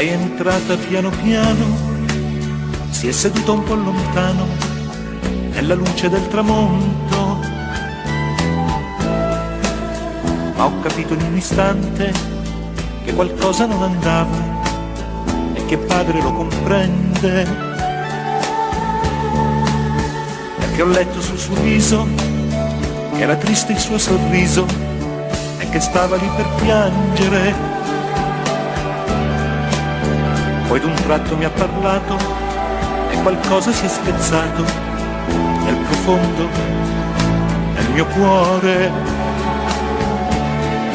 Lei è entrata piano piano, si è seduta un po' lontano, nella luce del tramonto. Ma ho capito in un istante che qualcosa non andava e che padre lo comprende, perché ho letto sul suo viso che era triste il suo sorriso e che stava lì per piangere. Poi d'un tratto mi ha parlato e qualcosa si è spezzato nel profondo del mio cuore.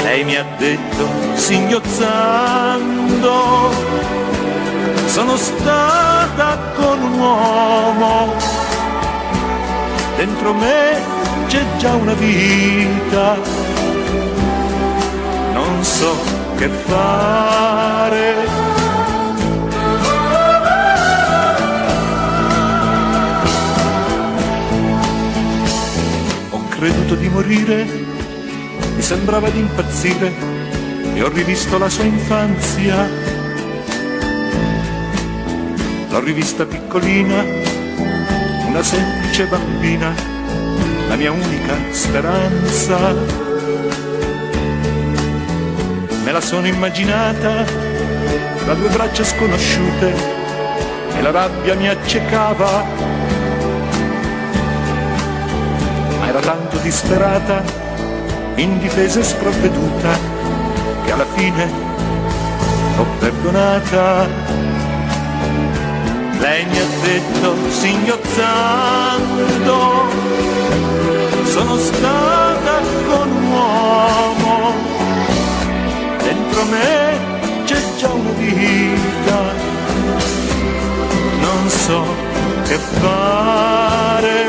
Lei mi ha detto, singhiozzando, sono stata con un uomo, dentro me c'è già una vita, non so che fare. Ho creduto di morire, mi sembrava di impazzire e ho rivisto la sua infanzia. L'ho rivista piccolina, una semplice bambina, la mia unica speranza. Me la sono immaginata tra due braccia sconosciute e la rabbia mi accecava, ma era tanto disperata, indifesa e sprovveduta, che alla fine l'ho perdonata. Lei mi ha detto, singhiozzando, sono stata con un uomo, dentro me c'è già una vita, non so che fare.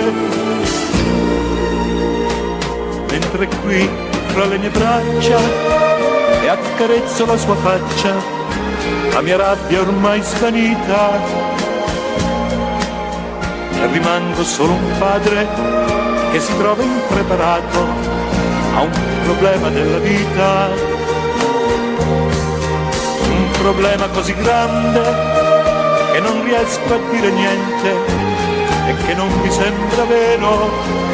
Mentre qui fra le mie braccia e accarezzo la sua faccia, la mia rabbia ormai svanita, e rimango solo un padre che si trova impreparato a un problema della vita, un problema così grande che non riesco a dire niente e che non mi sembra vero.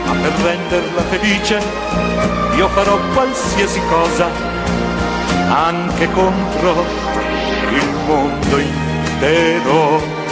Ma per renderla felice io farò qualsiasi cosa, anche contro il mondo intero.